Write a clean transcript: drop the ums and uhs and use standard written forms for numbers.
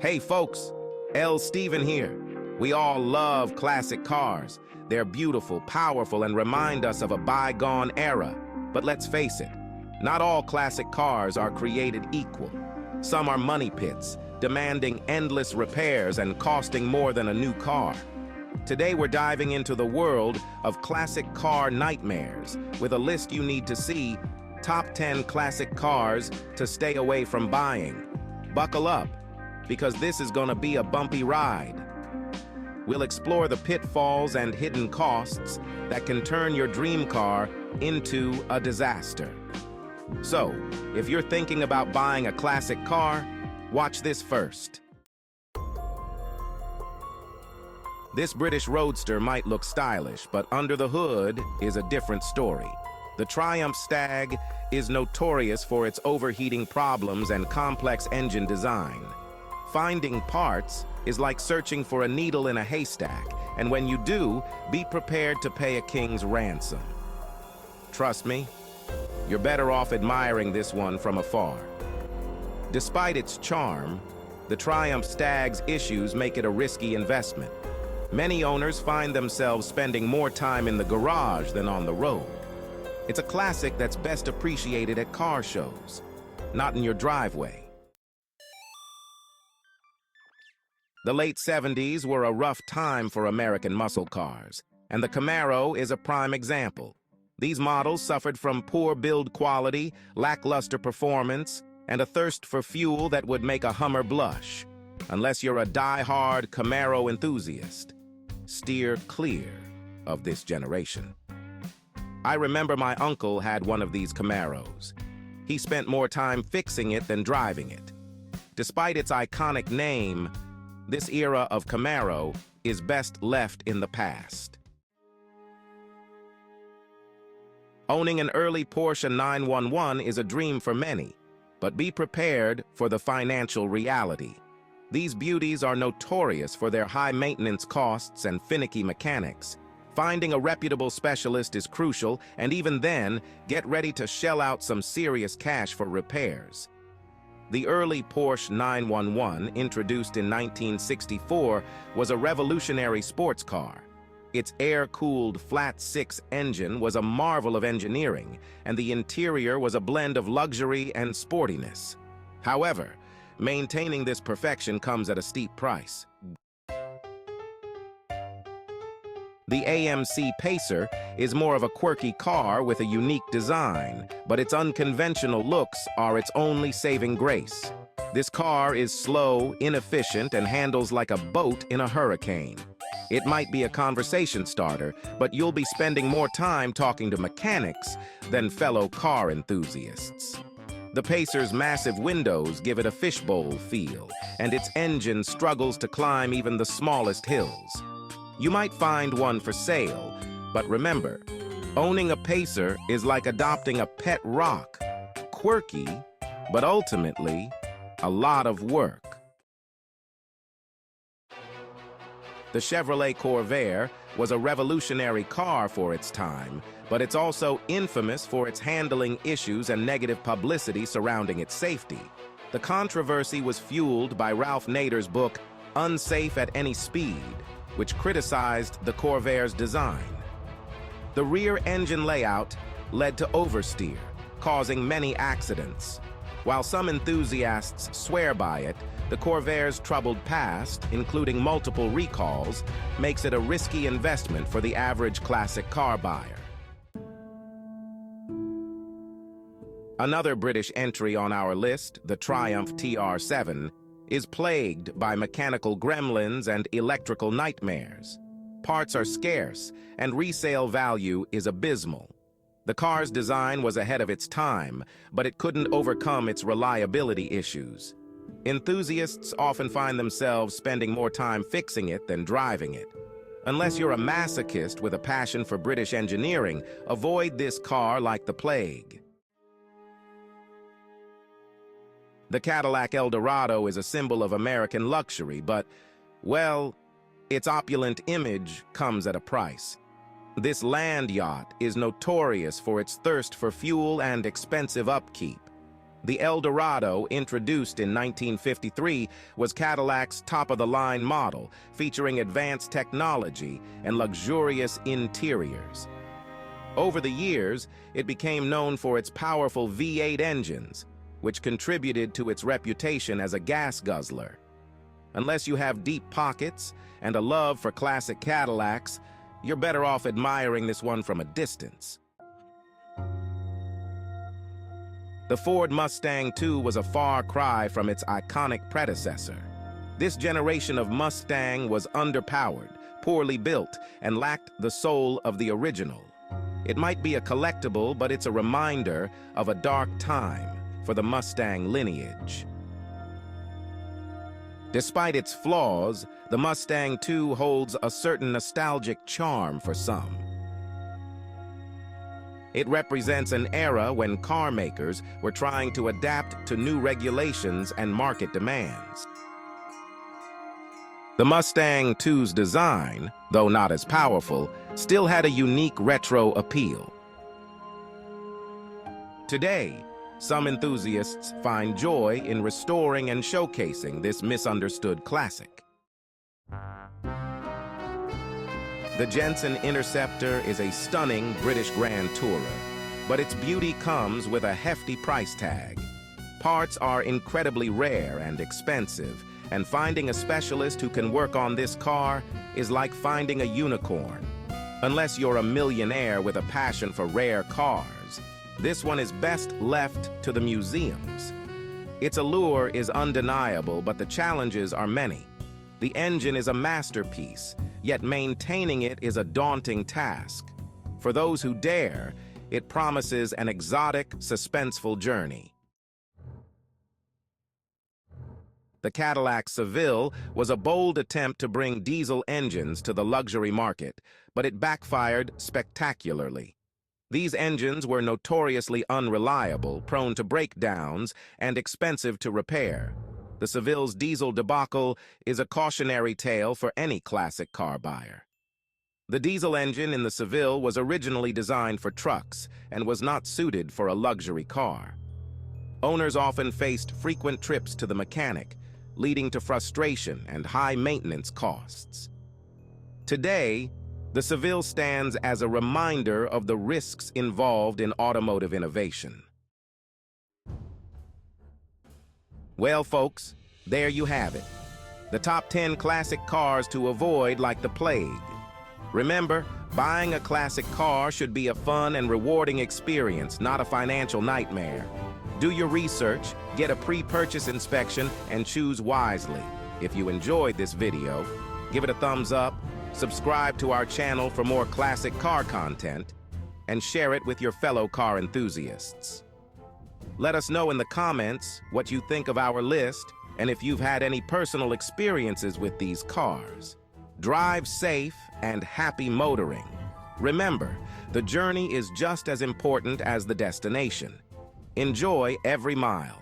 Hey folks, L. Steven here. We all love classic cars. They're beautiful, powerful, and remind us of a bygone era. But let's face it, not all classic cars are created equal. Some are money pits, demanding endless repairs and costing more than a new car. Today we're diving into the world of classic car nightmares with a list you need to see: top 10 classic cars to stay away from buying. Buckle up, because this is gonna be a bumpy ride. We'll explore the pitfalls and hidden costs that can turn your dream car into a disaster. So, if you're thinking about buying a classic car, watch this first. This British roadster might look stylish, but under the hood is a different story. The Triumph Stag is notorious for its overheating problems and complex engine design. Finding parts is like searching for a needle in a haystack, and when you do, be prepared to pay a king's ransom. Trust me, you're better off admiring this one from afar. Despite its charm, the Triumph Stag's issues make it a risky investment. Many owners find themselves spending more time in the garage than on the road. It's a classic that's best appreciated at car shows, not in your driveway. The late 70s were a rough time for American muscle cars, and the Camaro is a prime example. These models suffered from poor build quality, lackluster performance, and a thirst for fuel that would make a Hummer blush. Unless you're a die-hard Camaro enthusiast, steer clear of this generation. I remember my uncle had one of these Camaros. He spent more time fixing it than driving it. Despite its iconic name, this era of Camaro is best left in the past. Owning an early Porsche 911 is a dream for many, but be prepared for the financial reality. These beauties are notorious for their high maintenance costs and finicky mechanics. Finding a reputable specialist is crucial, and even then, get ready to shell out some serious cash for repairs. The early Porsche 911, introduced in 1964, was a revolutionary sports car. Its air-cooled flat-six engine was a marvel of engineering, and the interior was a blend of luxury and sportiness. However, maintaining this perfection comes at a steep price. The AMC Pacer is more of a quirky car with a unique design, but its unconventional looks are its only saving grace. This car is slow, inefficient, and handles like a boat in a hurricane. It might be a conversation starter, but you'll be spending more time talking to mechanics than fellow car enthusiasts. The Pacer's massive windows give it a fishbowl feel, and its engine struggles to climb even the smallest hills. You might find one for sale, but remember, owning a Pacer is like adopting a pet rock. Quirky, but ultimately, a lot of work. The Chevrolet Corvair was a revolutionary car for its time, but it's also infamous for its handling issues and negative publicity surrounding its safety. The controversy was fueled by Ralph Nader's book, Unsafe at Any Speed, which criticized the Corvair's design. The rear engine layout led to oversteer, causing many accidents. While some enthusiasts swear by it, the Corvair's troubled past, including multiple recalls, makes it a risky investment for the average classic car buyer. Another British entry on our list, the Triumph TR7, is plagued by mechanical gremlins and electrical nightmares. Parts are scarce, and resale value is abysmal. The car's design was ahead of its time, but it couldn't overcome its reliability issues. Enthusiasts often find themselves spending more time fixing it than driving it. Unless you're a masochist with a passion for British engineering, avoid this car like the plague. The Cadillac Eldorado is a symbol of American luxury, but, well, its opulent image comes at a price. This land yacht is notorious for its thirst for fuel and expensive upkeep. The Eldorado, introduced in 1953, was Cadillac's top-of-the-line model, featuring advanced technology and luxurious interiors. Over the years, it became known for its powerful V8 engines, which contributed to its reputation as a gas guzzler. Unless you have deep pockets and a love for classic Cadillacs, you're better off admiring this one from a distance. The Ford Mustang II was a far cry from its iconic predecessor. This generation of Mustang was underpowered, poorly built, and lacked the soul of the original. It might be a collectible, but it's a reminder of a dark time for the Mustang lineage. Despite its flaws, the Mustang II holds a certain nostalgic charm for some. It represents an era when car makers were trying to adapt to new regulations and market demands. The Mustang II's design, though not as powerful, still had a unique retro appeal. Today, some enthusiasts find joy in restoring and showcasing this misunderstood classic. The Jensen Interceptor is a stunning British Grand Tourer, but its beauty comes with a hefty price tag. Parts are incredibly rare and expensive, and finding a specialist who can work on this car is like finding a unicorn. Unless you're a millionaire with a passion for rare cars, this one is best left to the museums. Its allure is undeniable, but the challenges are many. The engine is a masterpiece, yet maintaining it is a daunting task. For those who dare, it promises an exotic, suspenseful journey. The Cadillac Seville was a bold attempt to bring diesel engines to the luxury market, but it backfired spectacularly. These engines were notoriously unreliable, prone to breakdowns, and expensive to repair. The Seville's diesel debacle is a cautionary tale for any classic car buyer. The diesel engine in the Seville was originally designed for trucks and was not suited for a luxury car. Owners often faced frequent trips to the mechanic, leading to frustration and high maintenance costs. Today, the Seville stands as a reminder of the risks involved in automotive innovation. Well, folks, there you have it. The top 10 classic cars to avoid like the plague. Remember, buying a classic car should be a fun and rewarding experience, not a financial nightmare. Do your research, get a pre-purchase inspection, and choose wisely. If you enjoyed this video, give it a thumbs up, subscribe to our channel for more classic car content, and share it with your fellow car enthusiasts. Let us know in the comments what you think of our list and if you've had any personal experiences with these cars. Drive safe and happy motoring. Remember, the journey is just as important as the destination. Enjoy every mile.